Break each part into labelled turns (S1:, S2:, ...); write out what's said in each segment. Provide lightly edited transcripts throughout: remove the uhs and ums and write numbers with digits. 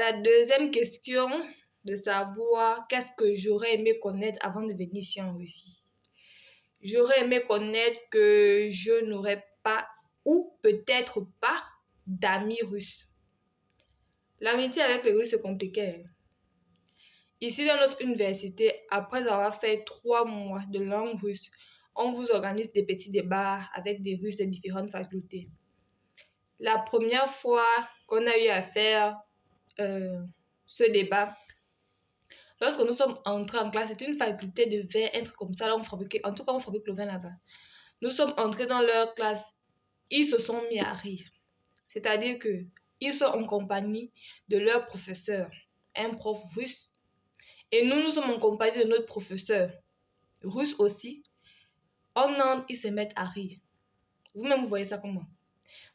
S1: la deuxième question de savoir qu'est-ce que j'aurais aimé connaître avant de venir ici en Russie. J'aurais aimé connaître que je n'aurais pas ou peut-être pas d'amis russes. L'amitié avec les Russes, c'est compliqué. Ici, dans notre université, après avoir fait 3 mois de langue russe, on vous organise des petits débats avec des Russes de différentes facultés. La première fois qu'on a eu à faire ce débat, lorsque nous sommes entrés en classe, c'était une faculté de vin, un truc comme ça, là on fabriquait, en tout cas on fabrique le vin là-bas. Nous sommes entrés dans leur classe, ils se sont mis à rire. C'est-à-dire que ils sont en compagnie de leur professeur, un prof russe, et nous sommes en compagnie de notre professeur russe aussi. En Inde, ils se mettent à rire. Vous-même, vous voyez ça comment?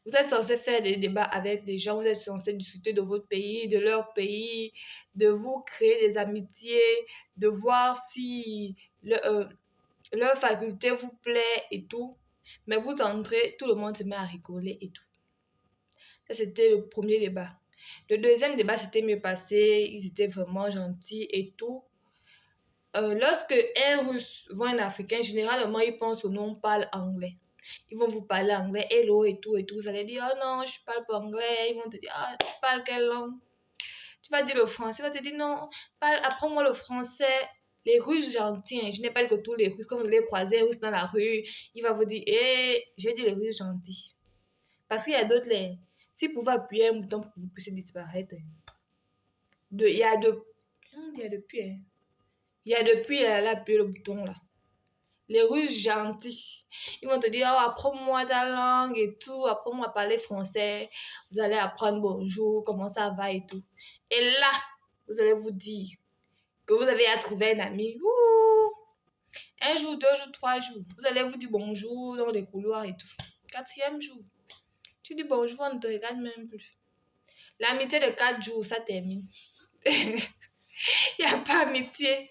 S1: Vous êtes censé faire des débats avec des gens, vous êtes censé discuter de votre pays, de leur pays, de vous créer des amitiés, de voir si leur faculté vous plaît et tout. Mais vous entrez, tout le monde se met à rigoler et tout. Ça, c'était le premier débat. Le deuxième débat, c'était mieux passé, ils étaient vraiment gentils et tout. Lorsque un Russe voit un Africain, généralement, il pense que nous, on parle anglais. Ils vont vous parler anglais, hello et tout et tout. Vous allez dire, oh non, je parle pas anglais. Ils vont te dire, ah, tu parles quelle langue? Tu vas dire le français. Ils vont te dire, non, apprends-moi le français. Les Russes gentils, hein. Je n'ai pas dit que tous les Russes, quand vous les croisez, Russes dans la rue, il va vous dire, j'ai dit les Russes gentils. Parce qu'il y a d'autres, s'ils pouvaient appuyer un bouton pour que vous puissiez disparaître. Il y a depuis, elle a appuyé le bouton là. Les Russes gentils, ils vont te dire, oh, apprends-moi ta langue et tout, apprends-moi à parler français. Vous allez apprendre bonjour, comment ça va et tout. Et là, vous allez vous dire que vous avez à trouver un ami. Ouh, un jour, 2 jours, 3 jours. Vous allez vous dire bonjour dans les couloirs et tout. 4e jour, tu dis bonjour, on ne te regarde même plus. L'amitié de 4 jours, ça termine. Il n'y a pas amitié.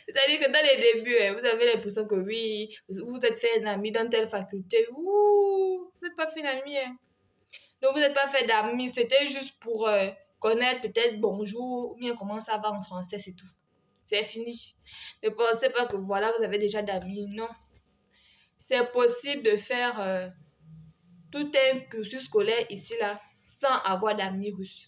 S1: C'est-à-dire que dans les débuts, vous avez l'impression que oui, vous êtes fait un ami dans telle faculté. Ouh, vous n'êtes pas fait un ami. Donc, vous n'êtes pas fait d'amis. C'était juste pour connaître peut-être bonjour ou bien comment ça va en français, c'est tout. C'est fini. Ne pensez pas que voilà, vous avez déjà d'amis. Non. C'est possible de faire tout un cursus scolaire ici, là, sans avoir d'amis russes.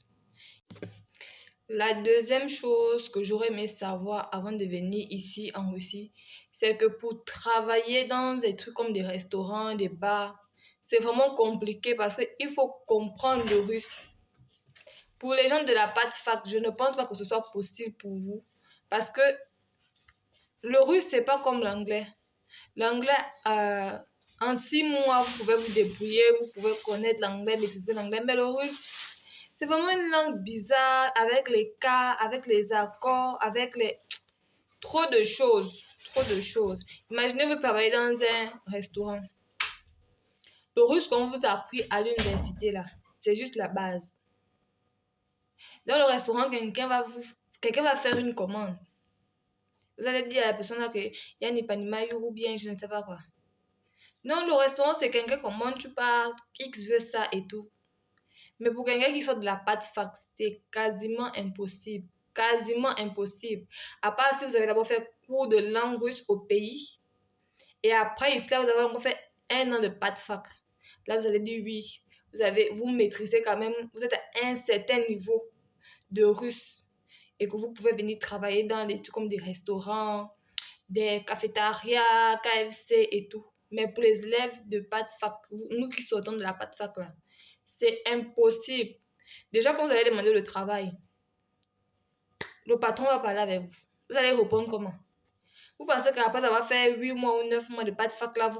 S1: La deuxième chose que j'aurais aimé savoir avant de venir ici en Russie, c'est que pour travailler dans des trucs comme des restaurants, des bars, c'est vraiment compliqué parce qu'il faut comprendre le russe. Pour les gens de la fac, je ne pense pas que ce soit possible pour vous parce que le russe, c'est pas comme l'anglais. L'anglais, en 6 mois, vous pouvez vous débrouiller, vous pouvez connaître l'anglais, maîtriser l'anglais, mais le russe, c'est vraiment une langue bizarre avec les cas, avec les accords, avec les... Trop de choses, trop de choses. Imaginez vous travaillez dans un restaurant. Le russe qu'on vous a appris à l'université là, c'est juste la base. Dans le restaurant, quelqu'un va faire une commande. Vous allez dire à la personne là que il y a un épanimayo ou bien je ne sais pas quoi. Non, le restaurant c'est quelqu'un commande, tu pars, X veut ça et tout. Mais pour quelqu'un qui sort de la fac, c'est quasiment impossible. Quasiment impossible. À part si vous avez d'abord fait cours de langue russe au pays. Et après, ici, là, vous avez encore fait 1 an de fac. Là, vous allez dire oui. Vous maîtrisez quand même. Vous êtes à un certain niveau de russe. Et que vous pouvez venir travailler dans des trucs comme des restaurants, des cafétérias, KFC et tout. Mais pour les élèves de fac, nous qui sortons de la fac là, c'est impossible. Déjà, quand vous allez demander le travail, le patron va parler avec vous. Vous allez répondre comment? Vous pensez qu'après avoir fait 8 mois ou 9 mois de fac là,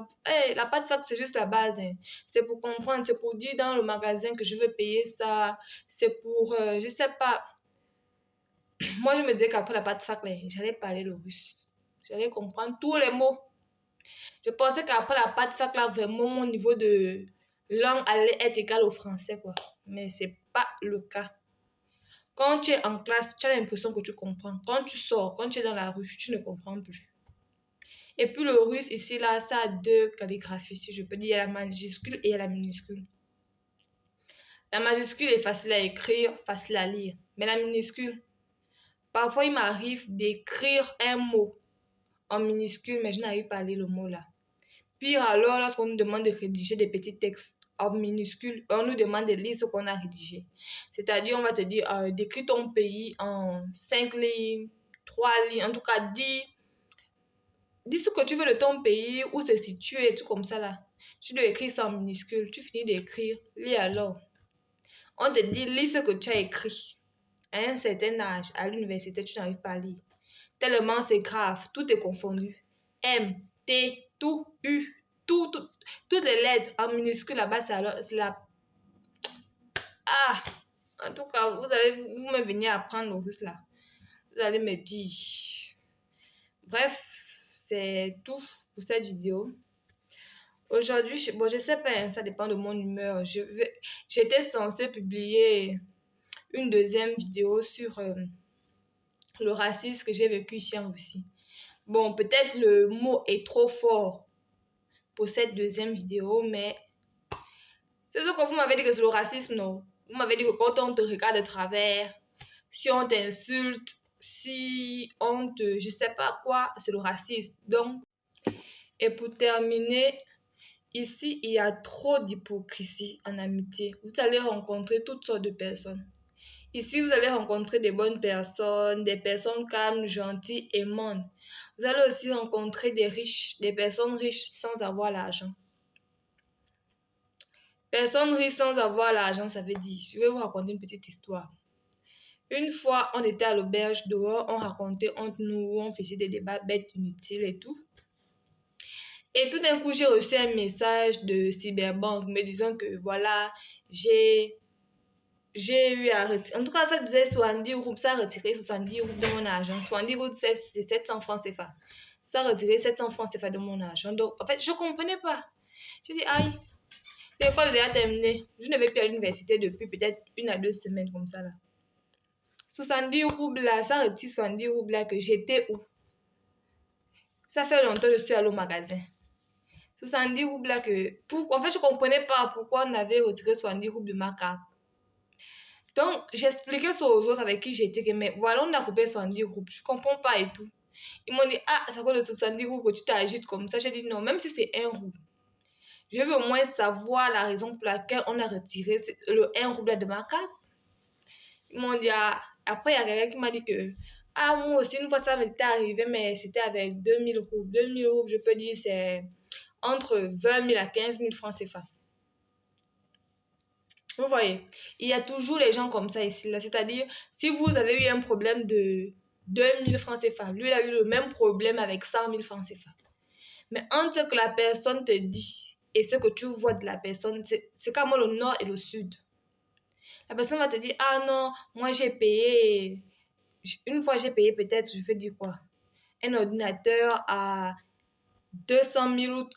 S1: la fac c'est juste la base. Hein. C'est pour comprendre, c'est pour dire dans le magasin que je veux payer ça. C'est pour, je sais pas. Moi, je me disais qu'après la fac là, j'allais parler le russe. J'allais comprendre tous les mots. Je pensais qu'après la fac là, vraiment, mon niveau de langue allait être égal au français, quoi. Mais c'est pas le cas. Quand tu es en classe, tu as l'impression que tu comprends. Quand tu sors, quand tu es dans la rue, tu ne comprends plus. Et puis le russe, ici, là, ça a 2 calligraphies, si je peux dire. Il y a la majuscule et il y a la minuscule. La majuscule est facile à écrire, facile à lire. Mais la minuscule, parfois il m'arrive d'écrire un mot en minuscule, mais je n'arrive pas à lire le mot là. Pire alors, lorsqu'on nous demande de rédiger des petits textes en minuscule, on nous demande de lire ce qu'on a rédigé. C'est-à-dire, on va te dire, décris ton pays en 5 lignes, 3 lignes, en tout cas, dis ce que tu veux de ton pays, où c'est situé, tout comme ça là. Tu dois écrire ça en minuscule, tu finis d'écrire, lis alors. On te dit, lis ce que tu as écrit. À un certain âge, à l'université, tu n'arrives pas à lire. Tellement c'est grave, tout est confondu. M, T, tout, U, toutes les lettres en minuscule là-bas, c'est la... Ah! En tout cas, vous me venir apprendre le russe là. Vous allez me dire. Bref, c'est tout pour cette vidéo. Aujourd'hui, je sais pas, hein, ça dépend de mon humeur. J'étais censée publier une deuxième vidéo sur le racisme que j'ai vécu ici en Russie. Bon, peut-être le mot est trop fort pour cette deuxième vidéo, mais c'est ce que vous m'avez dit que c'est le racisme, non? Vous m'avez dit que quand on te regarde de travers, si on t'insulte, si on te... je sais pas quoi, c'est le racisme. Donc, et pour terminer, ici, il y a trop d'hypocrisie en amitié. Vous allez rencontrer toutes sortes de personnes. Ici, vous allez rencontrer des bonnes personnes, des personnes calmes, gentilles, aimantes. Vous allez aussi rencontrer des personnes riches sans avoir l'argent. Personnes riches sans avoir l'argent, ça veut dire, je vais vous raconter une petite histoire. Une fois, on était à l'auberge dehors, on racontait entre nous, on faisait des débats bêtes, inutiles et tout. Et tout d'un coup, j'ai reçu un message de Cyberbank me disant que voilà, j'ai eu à retirer. En tout cas, ça disait 70 roubles, ça a retiré 70 roubles de mon argent. 70 roubles, c'est 700 francs CFA. Ça a retiré 700 francs CFA de mon argent. Donc, en fait, je ne comprenais pas. J'ai dit, aïe, l'école est déjà terminée. Je ne vais plus à l'université depuis peut-être 1 à 2 semaines comme ça là. 70 roubles là, ça retire 70 roubles là que j'étais où? Ça fait longtemps que je suis allée au magasin. 70 roubles là que... En fait, je ne comprenais pas pourquoi on avait retiré 70 roubles de ma carte. Donc, j'expliquais ça aux autres avec qui j'étais que, mais voilà, on a coupé 70 roubles. Je ne comprends pas et tout. Ils m'ont dit, ah, ça cause de 70 roubles que tu t'agites comme ça. J'ai dit, non, même si c'est 1 rouble. Je veux au moins savoir la raison pour laquelle on a retiré le 1 rouble de ma carte. Ils m'ont dit, ah, après, il y a quelqu'un qui m'a dit que, ah, moi aussi, une fois ça m'était arrivé, mais c'était avec 2000 roubles. 2000 roubles, je peux dire, c'est entre 20 000 à 15 000 francs CFA. Vous voyez, il y a toujours les gens comme ça ici, là. C'est-à-dire, si vous avez eu un problème de 2000 francs CFA, lui, il a eu le même problème avec 100 000 francs CFA. Mais entre ce que la personne te dit et ce que tu vois de la personne, c'est comme le nord et le sud. La personne va te dire, ah non, moi j'ai payé, une fois j'ai payé peut-être, je vais dire quoi, un ordinateur à 200 000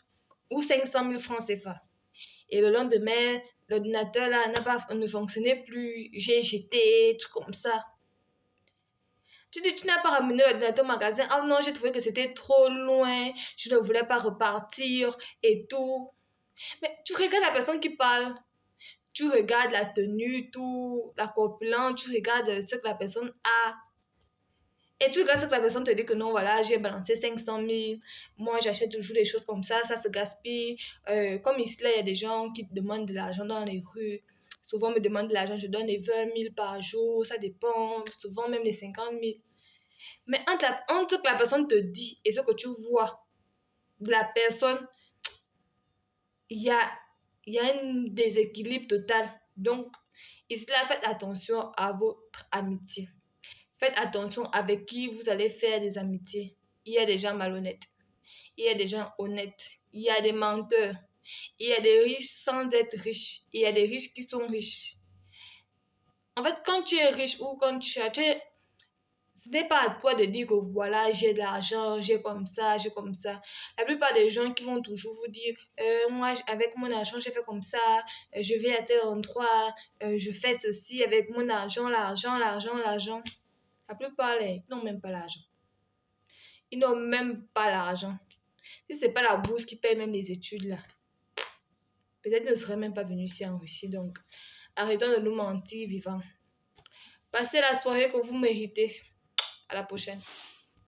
S1: ou 500 000 francs CFA. Et le lendemain, l'ordinateur là ne fonctionnait plus, j'ai jeté, tout comme ça. Tu dis, tu n'as pas ramené l'ordinateur au magasin. Ah non, j'ai trouvé que c'était trop loin, je ne voulais pas repartir et tout. Mais tu regardes la personne qui parle, tu regardes la tenue, tout, la corpulence, tu regardes ce que la personne a. Et tu regardes ce que la personne te dit que non, voilà, j'ai balancé 500 000, moi j'achète toujours des choses comme ça se gaspille. Comme ici, là, il y a des gens qui demandent de l'argent dans les rues. Souvent, on me demande de l'argent, je donne les 20 000 par jour, ça dépend, souvent même les 50 000. Mais entre ce que la personne te dit et ce que tu vois de la personne, il y a un déséquilibre total. Donc, ici, là, faites attention à votre amitié. Faites attention avec qui vous allez faire des amitiés. Il y a des gens malhonnêtes. Il y a des gens honnêtes. Il y a des menteurs. Il y a des riches sans être riches. Il y a des riches qui sont riches. En fait, quand tu es riche ou quand tu as... Ce n'est pas à toi de dire que voilà, j'ai de l'argent, j'ai comme ça, j'ai comme ça. La plupart des gens qui vont toujours vous dire, moi, avec mon argent, j'ai fait comme ça, je vais à tel endroit, je fais ceci avec mon argent, l'argent. La plupart, ils n'ont même pas l'argent. Ils n'ont même pas l'argent. Si ce n'est pas la bourse qui paye même les études, là, peut-être ne seraient même pas venus ici en Russie. Donc, Arrêtons de nous mentir vivants. Passez la soirée que vous méritez. À la prochaine.